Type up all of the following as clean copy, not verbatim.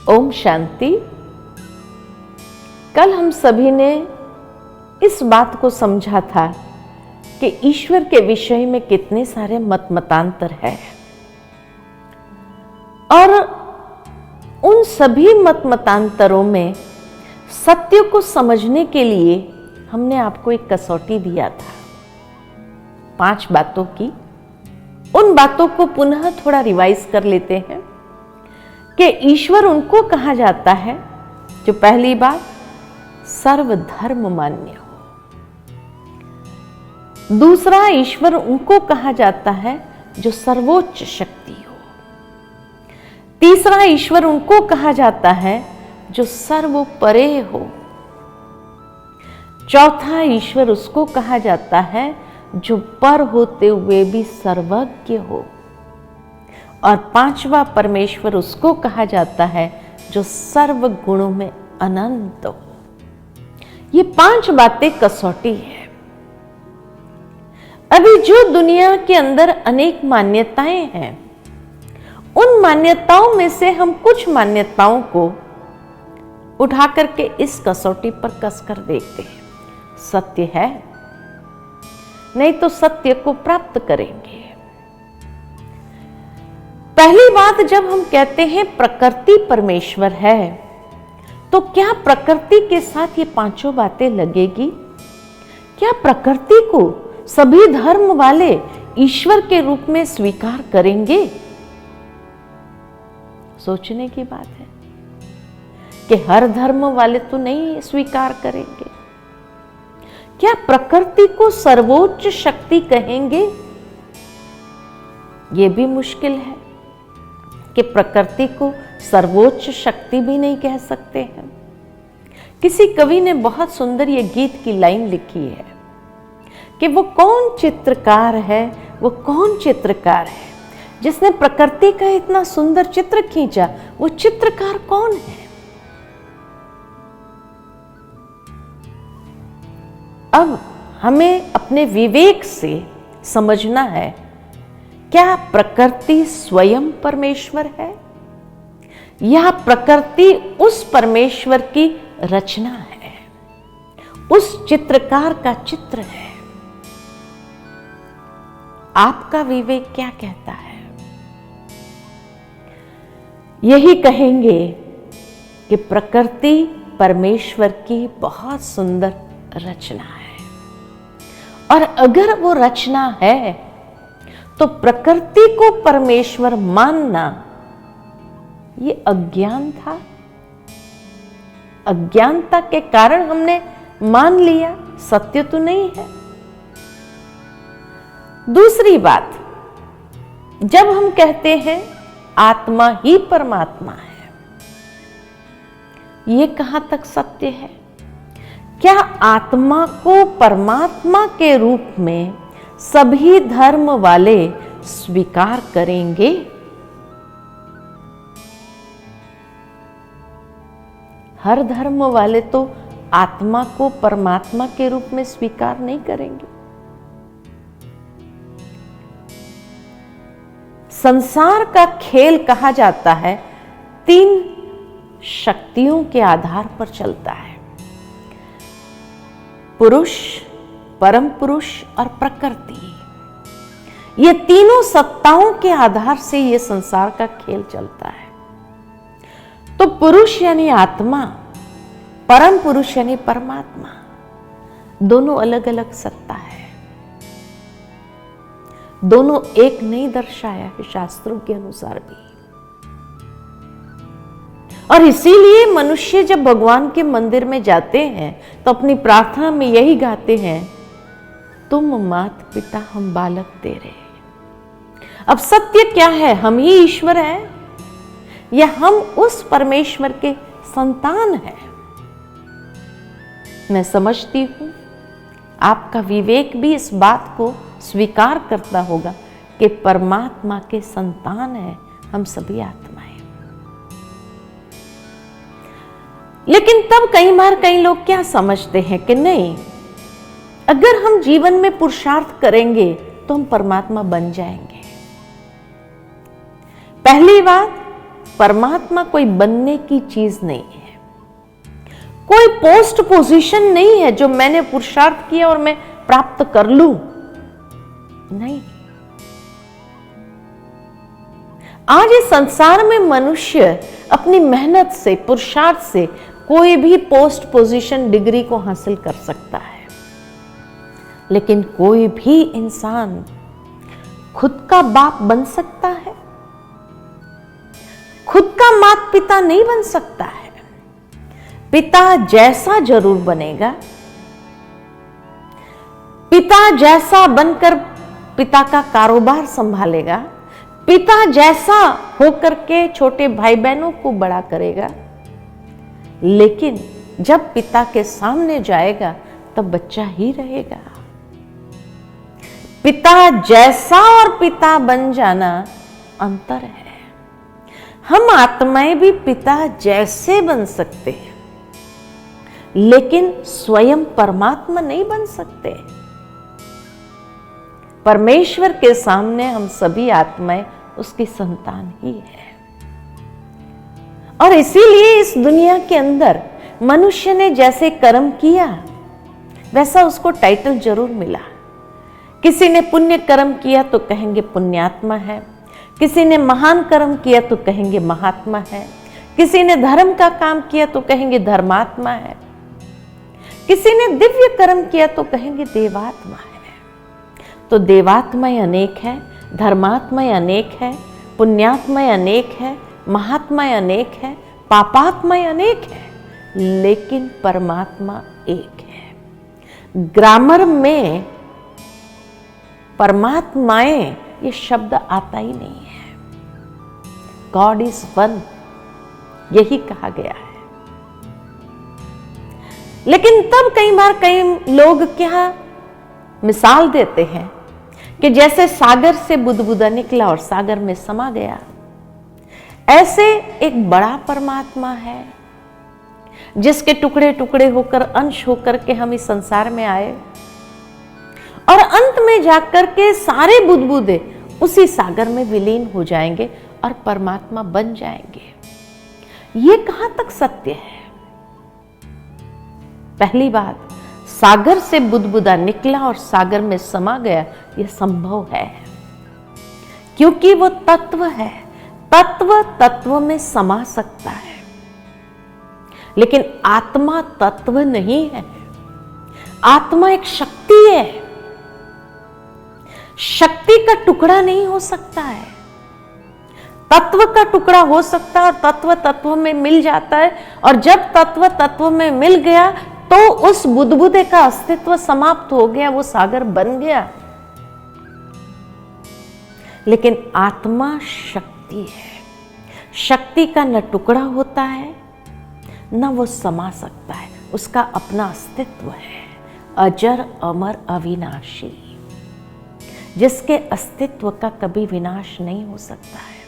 ओम शांति। कल हम सभी ने इस बात को समझा था कि ईश्वर के विषय में कितने सारे मतांतर है और उन सभी मतांतरों में सत्य को समझने के लिए हमने आपको एक कसौटी दिया था 5 बातों की। उन बातों को पुनः थोड़ा रिवाइज कर लेते हैं कि ईश्वर उनको कहा जाता है जो पहली बात सर्वधर्म मान्य हो। दूसरा, ईश्वर उनको कहा जाता है जो सर्वोच्च शक्ति हो। तीसरा, ईश्वर उनको कहा जाता है जो सर्वोपरे हो। चौथा, ईश्वर उसको कहा जाता है जो पर होते हुए भी सर्वज्ञ हो। और 5वां, परमेश्वर उसको कहा जाता है जो सर्व गुणों में अनंत हो। ये 5 बातें कसौटी है। अभी जो दुनिया के अंदर अनेक मान्यताएं हैं, उन मान्यताओं में से हम कुछ मान्यताओं को उठा करके इस कसौटी पर कसकर देखते हैं। सत्य है, नहीं तो सत्य को प्राप्त करेंगे। पहली बात, जब हम कहते हैं प्रकृति परमेश्वर है, तो क्या प्रकृति के साथ ये 5 बातें लगेगी? क्या प्रकृति को सभी धर्म वाले ईश्वर के रूप में स्वीकार करेंगे? सोचने की बात है कि हर धर्म वाले तो नहीं स्वीकार करेंगे। क्या प्रकृति को सर्वोच्च शक्ति कहेंगे? यह भी मुश्किल है कि प्रकृति को सर्वोच्च शक्ति भी नहीं कह सकते हैं। किसी कवि ने बहुत सुंदर ये गीत की लाइन लिखी है कि वो कौन चित्रकार है, वो कौन चित्रकार है जिसने प्रकृति का इतना सुंदर चित्र खींचा, वो चित्रकार कौन है? अब हमें अपने विवेक से समझना है, क्या प्रकृति स्वयं परमेश्वर है या प्रकृति उस परमेश्वर की रचना है, उस चित्रकार का चित्र है? आपका विवेक क्या कहता है? यही कहेंगे कि प्रकृति परमेश्वर की बहुत सुंदर रचना है। और अगर वो रचना है तो प्रकृति को परमेश्वर मानना ये अज्ञान था। अज्ञानता के कारण हमने मान लिया, सत्य तो नहीं है। दूसरी बात, जब हम कहते हैं आत्मा ही परमात्मा है, ये कहां तक सत्य है? क्या आत्मा को परमात्मा के रूप में सभी धर्म वाले स्वीकार करेंगे? हर धर्म वाले तो आत्मा को परमात्मा के रूप में स्वीकार नहीं करेंगे। संसार का खेल कहा जाता है 3 शक्तियों के आधार पर चलता है, पुरुष, परम पुरुष और प्रकृति। ये तीनों सत्ताओं के आधार से ये संसार का खेल चलता है। तो पुरुष यानी आत्मा, परम पुरुष यानी परमात्मा, दोनों अलग अलग सत्ता है। दोनों एक नहीं दर्शाया है शास्त्रों के अनुसार भी। और इसीलिए मनुष्य जब भगवान के मंदिर में जाते हैं तो अपनी प्रार्थना में यही गाते हैं, तुम मात पिता हम बालक तेरे। अब सत्य क्या है? हम ही ईश्वर हैं या हम उस परमेश्वर के संतान हैं? मैं समझती हूं आपका विवेक भी इस बात को स्वीकार करता होगा कि परमात्मा के संतान हैं हम सभी आत्माएं। लेकिन तब कई लोग क्या समझते हैं कि नहीं, अगर हम जीवन में पुरुषार्थ करेंगे तो हम परमात्मा बन जाएंगे। पहली बात, परमात्मा कोई बनने की चीज नहीं है, कोई पोस्ट पोजीशन नहीं है जो मैंने पुरुषार्थ किया और मैं प्राप्त कर लूं। नहीं, आज इस संसार में मनुष्य अपनी मेहनत से, पुरुषार्थ से कोई भी पोस्ट पोजीशन, डिग्री को हासिल कर सकता है, लेकिन कोई भी इंसान खुद का बाप बन सकता है, खुद का माता पिता नहीं बन सकता है। पिता जैसा जरूर बनेगा, पिता जैसा बनकर पिता का कारोबार संभालेगा, पिता जैसा होकर के छोटे भाई बहनों को बड़ा करेगा, लेकिन जब पिता के सामने जाएगा तब बच्चा ही रहेगा। पिता जैसा और पिता बन जाना अंतर है। हम आत्माएं भी पिता जैसे बन सकते हैं, लेकिन स्वयं परमात्मा नहीं बन सकते। परमेश्वर के सामने हम सभी आत्माएं उसकी संतान ही है, और इसीलिए इस दुनिया के अंदर मनुष्य ने जैसे कर्म किया वैसा उसको टाइटल जरूर मिला। किसी ने पुण्य कर्म किया तो कहेंगे पुण्यात्मा है, किसी ने महान कर्म किया तो कहेंगे महात्मा है, किसी ने धर्म का काम किया तो कहेंगे धर्मात्मा है, किसी ने दिव्य कर्म किया तो कहेंगे देवात्मा है। तो देवात्माएं अनेक है, धर्मात्माएं अनेक है, पुण्यात्माएं अनेक है, महात्माएं अनेक है, पापात्माएं अनेक है, लेकिन परमात्मा एक है। ग्रामर में परमात्माएं ये शब्द आता ही नहीं है। गॉड इज वन, यही कहा गया है। लेकिन तब कई बार कई लोग क्या मिसाल देते हैं कि जैसे सागर से बुदबुदा निकला और सागर में समा गया, ऐसे एक बड़ा परमात्मा है जिसके टुकड़े टुकड़े होकर, अंश होकर के हम इस संसार में आए, और अंत में जाकर के सारे बुदबुदे उसी सागर में विलीन हो जाएंगे और परमात्मा बन जाएंगे। ये कहां तक सत्य है? पहली बात, सागर से बुदबुदा निकला और सागर में समा गया, यह संभव है क्योंकि वो तत्व है। तत्व तत्व में समा सकता है, लेकिन आत्मा तत्व नहीं है। आत्मा एक शक्ति है, शक्ति का टुकड़ा नहीं हो सकता है। तत्व का टुकड़ा हो सकता है और तत्व तत्व में मिल जाता है, और जब तत्व तत्व में मिल गया तो उस बुदबुदे का अस्तित्व समाप्त हो गया, वो सागर बन गया। लेकिन आत्मा शक्ति है, शक्ति का न टुकड़ा होता है न वो समा सकता है, उसका अपना अस्तित्व है, अजर अमर अविनाशी, जिसके अस्तित्व का कभी विनाश नहीं हो सकता है।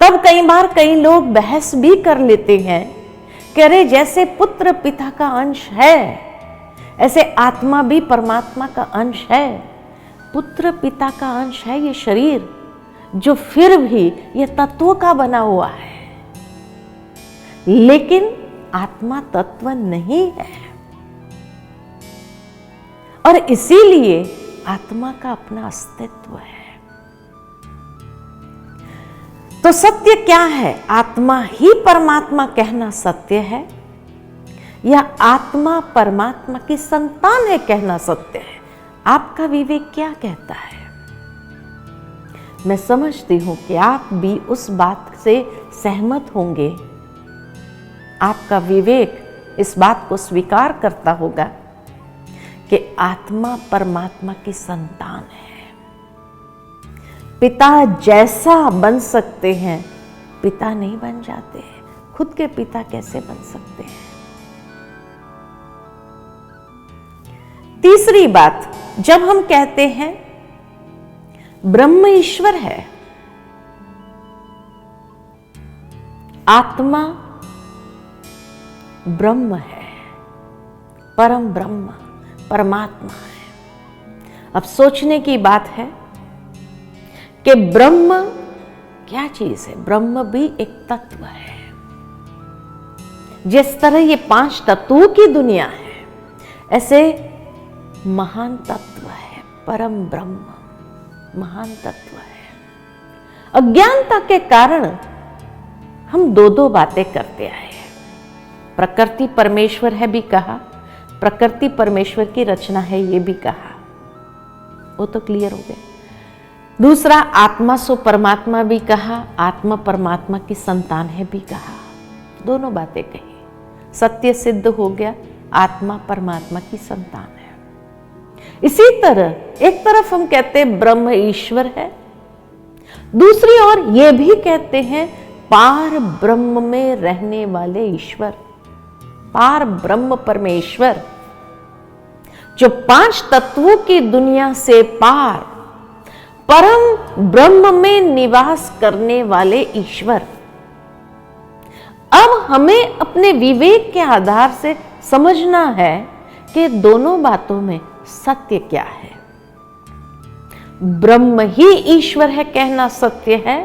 तब कई बार कई लोग बहस भी कर लेते हैं कि अरे जैसे पुत्र पिता का अंश है, ऐसे आत्मा भी परमात्मा का अंश है। पुत्र पिता का अंश है ये शरीर, जो फिर भी ये तत्वों का बना हुआ है, लेकिन आत्मा तत्व नहीं है, और इसीलिए आत्मा का अपना अस्तित्व है। तो सत्य क्या है? आत्मा ही परमात्मा कहना सत्य है, या आत्मा परमात्मा की संतान है कहना सत्य है? आपका विवेक क्या कहता है? मैं समझती हूं कि आप भी उस बात से सहमत होंगे, आपका विवेक इस बात को स्वीकार करता होगा कि आत्मा परमात्मा की संतान है। पिता जैसा बन सकते हैं, पिता नहीं बन जाते हैं। खुद के पिता कैसे बन सकते हैं? तीसरी बात, जब हम कहते हैं ब्रह्म ईश्वर है, आत्मा ब्रह्म है, परम ब्रह्म परमात्मा है। अब सोचने की बात है कि ब्रह्म क्या चीज है? ब्रह्म भी एक तत्व है। जिस तरह ये 5 तत्वों की दुनिया है, ऐसे महान तत्व है, परम ब्रह्म महान तत्व है। अज्ञानता के कारण हम दो बातें करते आए हैं। प्रकृति परमेश्वर है भी कहा, प्रकृति परमेश्वर की रचना है ये भी कहा, वो तो क्लियर हो गया। दूसरा, आत्मा सो परमात्मा भी कहा, आत्मा परमात्मा की संतान है भी कहा। दोनों बातें कही, सत्य सिद्ध हो गया, आत्मा परमात्मा की संतान है। इसी तरह एक तरफ हम कहते हैं ब्रह्म ईश्वर है, दूसरी ओर ये भी कहते हैं पार ब्रह्म में रहने वाले ईश्वर, पार ब्रह्म परमेश्वर, जो 5 तत्वों की दुनिया से पार परम ब्रह्म में निवास करने वाले ईश्वर। अब हमें अपने विवेक के आधार से समझना है कि दोनों बातों में सत्य क्या है। ब्रह्म ही ईश्वर है कहना सत्य है,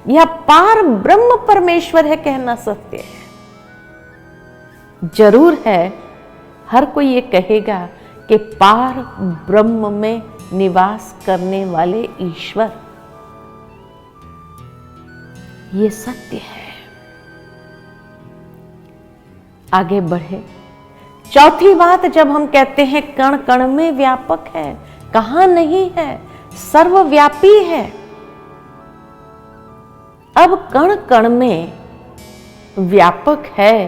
या पार ब्रह्म परमेश्वर है कहना सत्य है? जरूर है, हर कोई ये कहेगा कि पार ब्रह्म में निवास करने वाले ईश्वर, ये सत्य है। आगे बढ़े। चौथी बात, जब हम कहते हैं कण कण में व्यापक है, कहां नहीं है, सर्वव्यापी है। अब कण कण में व्यापक है,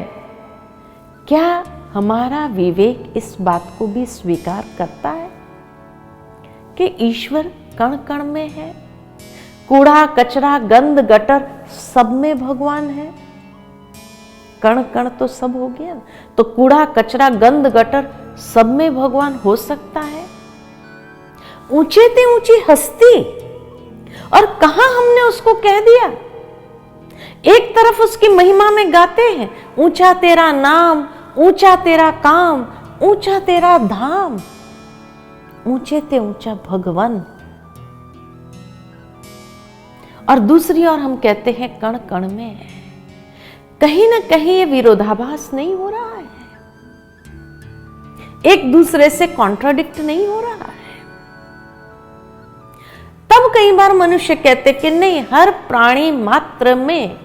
क्या हमारा विवेक इस बात को भी स्वीकार करता है कि ईश्वर कण कण में है? कूड़ा कचरा गंध गटर सब में भगवान है। कण कण तो सब हो गया, तो कूड़ा कचरा गंध गटर सब में भगवान हो सकता है? ऊंचे ते ऊंची हस्ती, और कहां हमने उसको कह दिया? एक तरफ उसकी महिमा में गाते हैं, ऊंचा तेरा नाम, ऊंचा तेरा काम, ऊंचा तेरा धाम, ऊंचे ते ऊंचा भगवान। और दूसरी ओर हम कहते हैं कण कण में है। कहीं ना कहीं ये विरोधाभास नहीं हो रहा है? एक दूसरे से कॉन्ट्राडिक्ट नहीं हो रहा है? तब कई बार मनुष्य कहते कि नहीं, हर प्राणी मात्र में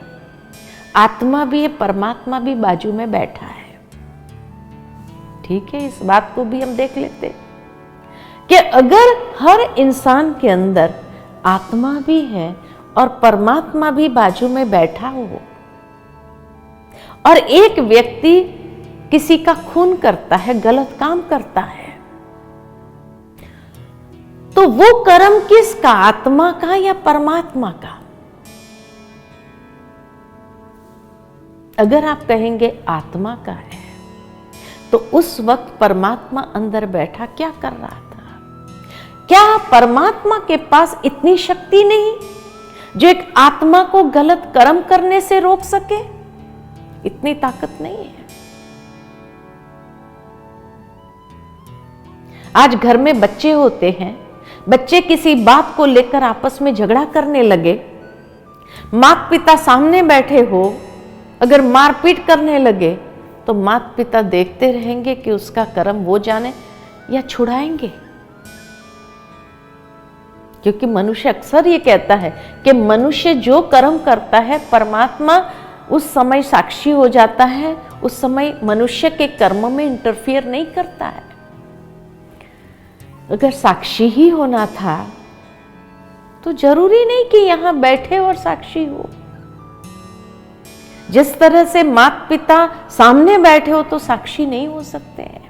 आत्मा भी है, परमात्मा भी बाजू में बैठा है। ठीक है, इस बात को भी हम देख लेते कि अगर हर इंसान के अंदर आत्मा भी है और परमात्मा भी बाजू में बैठा हो, और एक व्यक्ति किसी का खून करता है, गलत काम करता है, तो वो कर्म किसका, आत्मा का या परमात्मा का? अगर आप कहेंगे आत्मा का है, तो उस वक्त परमात्मा अंदर बैठा क्या कर रहा था? क्या परमात्मा के पास इतनी शक्ति नहीं जो एक आत्मा को गलत कर्म करने से रोक सके? इतनी ताकत नहीं है। आज घर में बच्चे होते हैं, बच्चे किसी बात को लेकर आपस में झगड़ा करने लगे, माता पिता सामने बैठे हो, अगर मारपीट करने लगे तो माता पिता देखते रहेंगे कि उसका कर्म वो जाने, या छुड़ाएंगे? क्योंकि मनुष्य अक्सर ये कहता है कि मनुष्य जो कर्म करता है, परमात्मा उस समय साक्षी हो जाता है, उस समय मनुष्य के कर्म में इंटरफियर नहीं करता है। अगर साक्षी ही होना था तो जरूरी नहीं कि यहां बैठे और साक्षी हो। जिस तरह से माता पिता सामने बैठे हो तो साक्षी नहीं हो सकते हैं,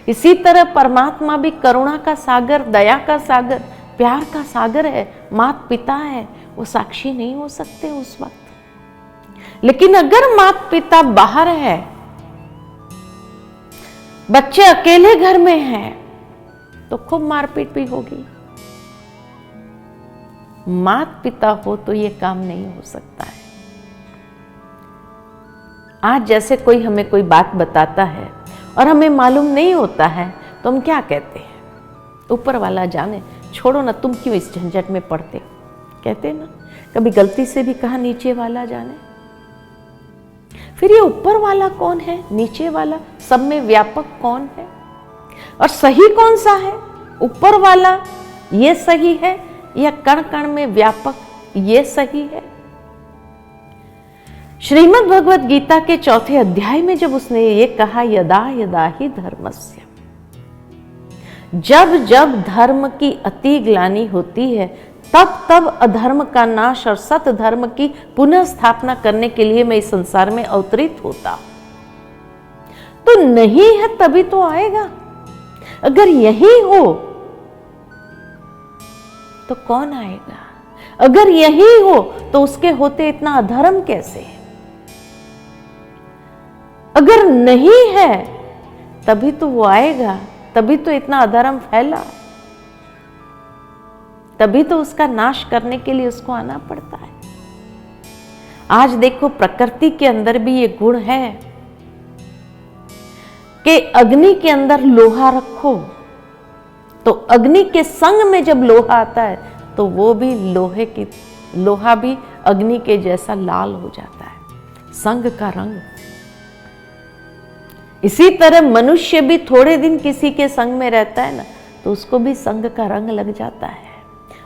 इसी तरह परमात्मा भी करुणा का सागर, दया का सागर, प्यार का सागर है, माता पिता है, वो साक्षी नहीं हो सकते उस वक्त। लेकिन अगर माता पिता बाहर है, बच्चे अकेले घर में हैं, तो खूब मारपीट भी होगी। माता पिता हो तो ये काम नहीं हो सकता है। आज जैसे कोई हमें कोई बात बताता है और हमें मालूम नहीं होता है, तो हम क्या कहते हैं? ऊपर वाला जाने, छोड़ो ना, तुम क्यों इस झंझट में पड़ते? कहते ना, कभी गलती से भी कहा नीचे वाला जाने। फिर ये ऊपर वाला कौन है, नीचे वाला, सब में व्यापक कौन है, और सही कौन सा है? ऊपर वाला ये सही है या कण कण में व्यापक ये सही है? श्रीमद् भगवत गीता के 4 अध्याय में जब उसने ये कहा, यदा यदा ही धर्मस्य, जब जब धर्म की अति ग्लानि होती है तब तब अधर्म का नाश और सत धर्म की पुनः स्थापना करने के लिए मैं इस संसार में अवतरित होता हूं। तो नहीं है तभी तो आएगा। अगर यही हो तो कौन आएगा? अगर यही हो तो उसके होते इतना अधर्म कैसे? अगर नहीं है तभी तो वो आएगा, तभी तो इतना अधर्म फैला, तभी तो उसका नाश करने के लिए उसको आना पड़ता है। आज देखो, प्रकृति के अंदर भी ये गुण है कि अग्नि के अंदर लोहा रखो तो अग्नि के संग में जब लोहा आता है तो वो भी लोहा भी अग्नि के जैसा लाल हो जाता है, संग का रंग। इसी तरह मनुष्य भी थोड़े दिन किसी के संग में रहता है ना तो उसको भी संग का रंग लग जाता है।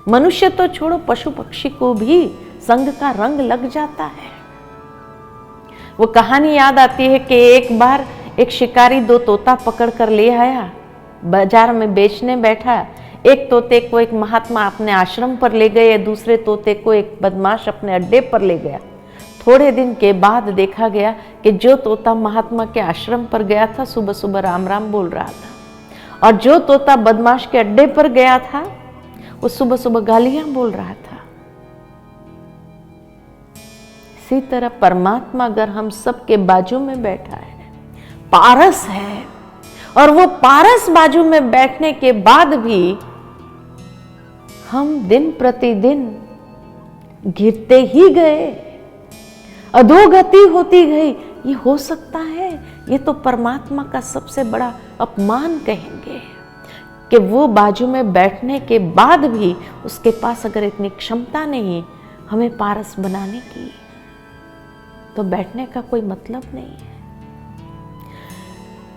मनुष्य तो छोड़ो, पशु पक्षी को भी संग का रंग लग जाता है। वो कहानी याद आती है कि एक बार एक शिकारी 2 तोता पकड़ कर ले आया, बाजार में बेचने बैठा। एक तोते को एक महात्मा अपने आश्रम पर ले गए, दूसरे तोते को एक बदमाश अपने अड्डे पर ले गया। थोड़े दिन के बाद देखा गया कि जो तोता महात्मा के आश्रम पर गया था सुबह सुबह राम राम बोल रहा था, और जो तोता बदमाश के अड्डे पर गया था वो सुबह सुबह गालियां बोल रहा था। इसी तरह परमात्मा अगर हम सब के बाजू में बैठा है, पारस है, और वो पारस बाजू में बैठने के बाद भी हम दिन प्रतिदिन गिरते ही गए, अधोगति होती गई, ये हो सकता है? ये तो परमात्मा का सबसे बड़ा अपमान कहेंगे कि वो बाजू में बैठने के बाद भी उसके पास अगर इतनी क्षमता नहीं हमें पारस बनाने की, तो बैठने का कोई मतलब नहीं है।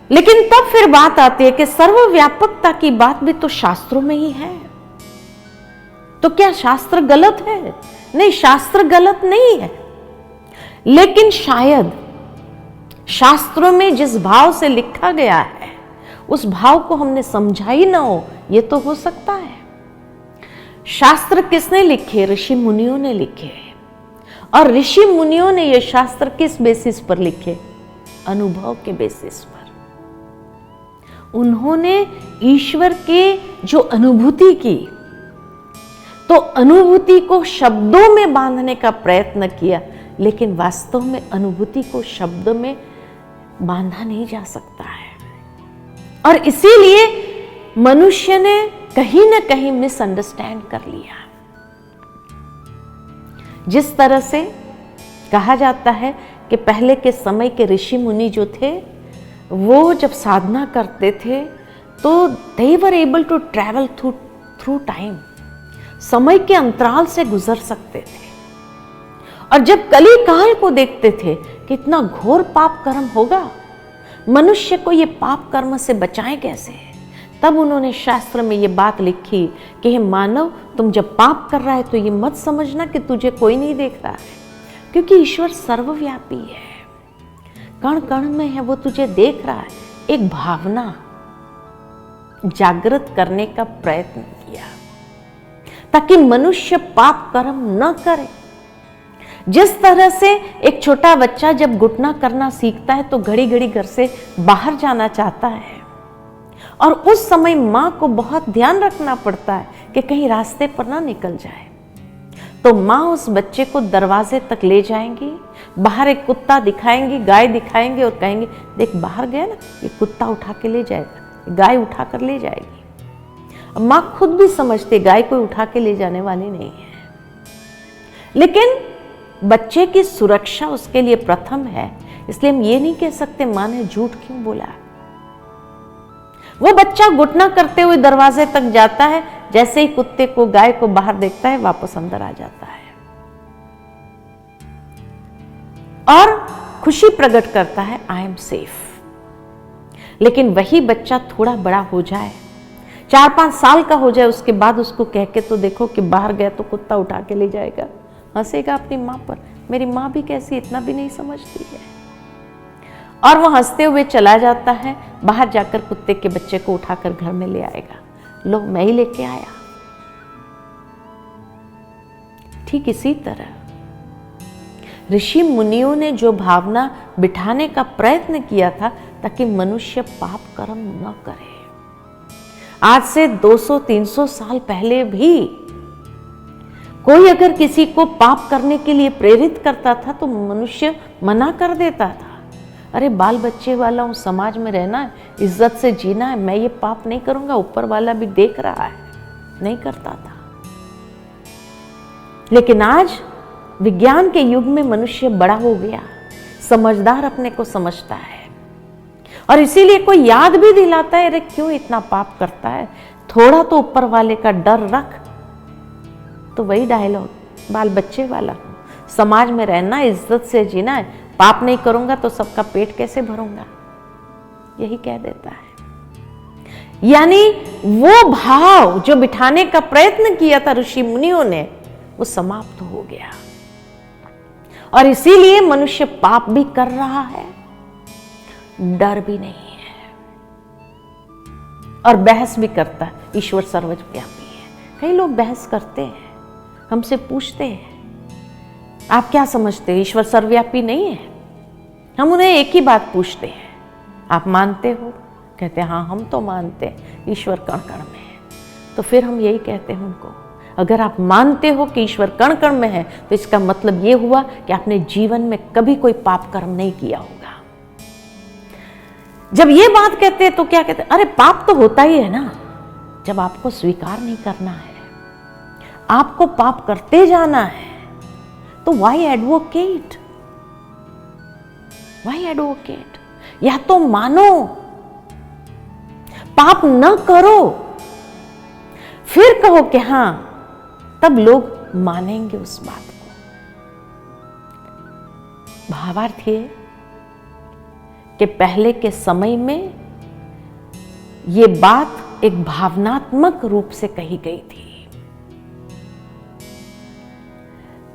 लेकिन तब फिर बात आती है कि सर्वव्यापकता की बात भी तो शास्त्रों में ही है, तो क्या शास्त्र गलत है? नहीं, शास्त्र गलत नहीं है, लेकिन शायद शास्त्रों में जिस भाव से लिखा गया है उस भाव को हमने समझा ही ना हो, ये तो हो सकता है। शास्त्र किसने लिखे? ऋषि मुनियों ने लिखे, और ऋषि मुनियों ने ये शास्त्र किस बेसिस पर लिखे? अनुभव के बेसिस पर। उन्होंने ईश्वर के जो अनुभूति की, तो अनुभूति को शब्दों में बांधने का प्रयत्न किया, लेकिन वास्तव में अनुभूति को शब्द में बांधा नहीं जा सकता है। और इसीलिए मनुष्य ने कहीं ना कहीं मिसअंडरस्टैंड कर लिया। जिस तरह से कहा जाता है कि पहले के समय के ऋषि मुनि जो थे वो जब साधना करते थे तो they were able to travel through time, समय के अंतराल से गुजर सकते थे। और जब कली काल को देखते थे कि इतना घोर पाप कर्म होगा, मनुष्य को ये पाप कर्म से बचाएं कैसे, तब उन्होंने शास्त्र में ये बात लिखी कि हे मानव, तुम जब पाप कर रहा है तो ये मत समझना कि तुझे कोई नहीं देख रहा है, क्योंकि ईश्वर सर्वव्यापी है, कण कण में है, वो तुझे देख रहा है। एक भावना जागृत करने का प्रयत्न किया ताकि मनुष्य पाप कर्म न करे। जिस तरह से एक छोटा बच्चा जब घुटना करना सीखता है तो घड़ी घड़ी घर से बाहर जाना चाहता है, और उस समय माँ को बहुत ध्यान रखना पड़ता है कि कहीं रास्ते पर ना निकल जाए, तो माँ उस बच्चे को दरवाजे तक ले जाएंगी, बाहर एक कुत्ता दिखाएंगी, गाय दिखाएंगे और कहेंगे देख बाहर गया ना, ये कुत्ता उठा के ले जाएगा, गाय उठा कर ले जाएगी। माँ खुद भी समझती गाय कोई उठा के ले जाने वाली नहीं है, लेकिन बच्चे की सुरक्षा उसके लिए प्रथम है, इसलिए हम ये नहीं कह सकते माँ ने झूठ क्यों बोला। वो बच्चा घुटना करते हुए दरवाजे तक जाता है, जैसे ही कुत्ते को, गाय को बाहर देखता है, वापस अंदर आ जाता है और खुशी प्रकट करता है, आई एम सेफ। लेकिन वही बच्चा थोड़ा बड़ा हो जाए, 4-5 साल का हो जाए, उसके बाद उसको कह के तो देखो कि बाहर गया तो कुत्ता उठा के ले जाएगा, हंसेगा अपनी माँ पर, मेरी माँ भी कैसी, इतना भी नहीं समझती है। और वो हंसते हुए चला जाता है, बाहर जाकर कुत्ते के बच्चे को उठाकर घर में ले आएगा, लो मैं ही लेके आया। ठीक इसी तरह ऋषि मुनियों ने जो भावना बिठाने का प्रयत्न किया था ताकि मनुष्य पाप कर्म न करे, आज से 200-300 साल पहले भी कोई अगर किसी को पाप करने के लिए प्रेरित करता था तो मनुष्य मना कर देता था, अरे बाल बच्चे वाला हूं, समाज में रहना है, इज्जत से जीना है, मैं ये पाप नहीं करूंगा, ऊपर वाला भी देख रहा है, नहीं करता था। लेकिन आज विज्ञान के युग में मनुष्य बड़ा हो गया, समझदार अपने को समझता है और इसीलिए कोई याद भी दिलाता है, अरे क्यों इतना पाप करता है, थोड़ा तो ऊपर वाले का डर रख। तो वही डायलॉग, बाल बच्चे वाला हूं, समाज में रहना, इज्जत से जीना है, पाप नहीं करूंगा तो सबका पेट कैसे भरूंगा, यही कह देता है। यानी वो भाव जो बिठाने का प्रयत्न किया था ऋषि मुनियों ने, वो समाप्त हो गया और इसीलिए मनुष्य पाप भी कर रहा है, डर भी नहीं है और बहस भी करता है, ईश्वर सर्वव्यापी है। कई लोग बहस करते हैं, हमसे पूछते हैं आप क्या समझते हैं, ईश्वर सर्वव्यापी नहीं है? हम उन्हें एक ही बात पूछते हैं, आप मानते हो? कहते हैं हाँ हम तो मानते हैं, ईश्वर कण कण में है। तो फिर हम यही कहते हैं उनको, अगर आप मानते हो कि ईश्वर कण कण में है तो इसका मतलब ये हुआ कि आपने जीवन में कभी कोई पाप कर्म नहीं किया होगा। जब ये बात कहते हैं तो क्या कहते हैं, अरे पाप तो होता ही है ना, जब आपको स्वीकार नहीं करना है, आपको पाप करते जाना है, तो वाई एडवोकेट? Y advocate? या तो मानो, पाप न करो, फिर कहो कि हां, तब लोग मानेंगे उस बात को। भावार्थ ये कि पहले के समय में ये बात एक भावनात्मक रूप से कही गई थी।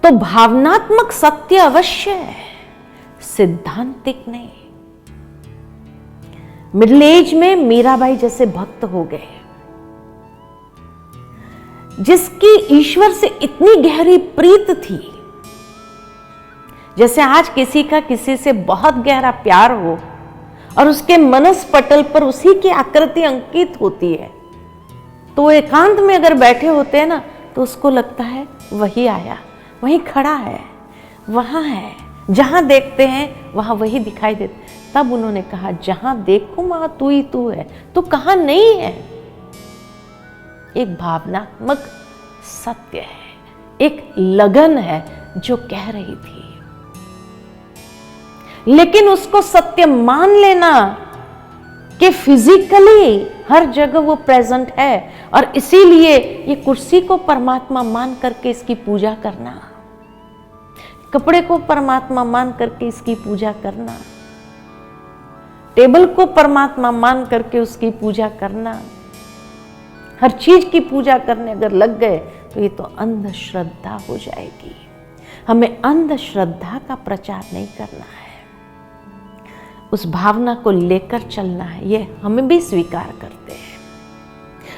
तो भावनात्मक सत्य अवश्य है, सिद्धांतिक नहीं। मिडिल एज में मीराबाई जैसे भक्त हो गए, जिसकी ईश्वर से इतनी गहरी प्रीत थी, जैसे आज किसी का किसी से बहुत गहरा प्यार हो और उसके मनस पटल पर उसी की आकृति अंकित होती है, तो एकांत में अगर बैठे होते हैं ना, तो उसको लगता है वही आया, वही खड़ा है, वहां है, जहां देखते हैं वहां वही दिखाई देता। तब उन्होंने कहा जहां देखो वहां तू ही तू है, तो कहां नहीं है। एक भावनात्मक सत्य है, एक लगन है जो कह रही थी, लेकिन उसको सत्य मान लेना कि फिजिकली हर जगह वो प्रेजेंट है और इसीलिए ये कुर्सी को परमात्मा मान करके इसकी पूजा करना, कपड़े को परमात्मा मान करके इसकी पूजा करना, टेबल को परमात्मा मान करके उसकी पूजा करना, हर चीज की पूजा करने अगर लग गए तो ये तो अंधश्रद्धा हो जाएगी। हमें अंधश्रद्धा का प्रचार नहीं करना है, उस भावना को लेकर चलना है। ये हमें भी स्वीकार करते हैं।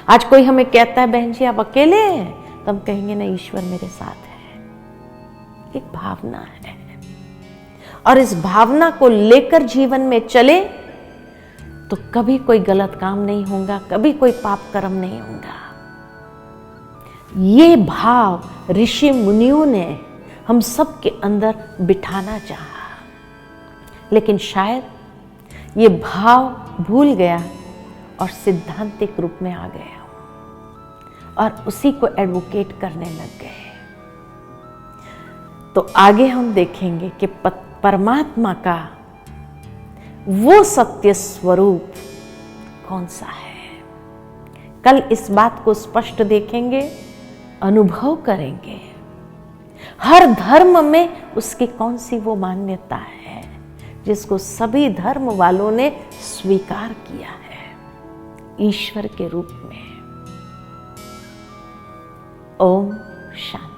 आज कोई हमें कहता है बहन जी आप अकेले हैं, तो हम कहेंगे नहीं, ईश्वर मेरे साथ है। एक भावना है और इस भावना को लेकर जीवन में चले तो कभी कोई गलत काम नहीं होगा, कभी कोई पाप कर्म नहीं होगा। ये भाव ऋषि मुनियों ने हम सब के अंदर बिठाना चाहा, लेकिन शायद ये भाव भूल गया और सिद्धांतिक रूप में आ गया और उसी को एडवोकेट करने लग गए। तो आगे हम देखेंगे कि परमात्मा का वो सत्य स्वरूप कौन सा है। कल इस बात को स्पष्ट देखेंगे, अनुभव करेंगे। हर धर्म में उसकी कौन सी वो मान्यता है जिसको सभी धर्म वालों ने स्वीकार किया है ईश्वर के रूप में। ओम शांति।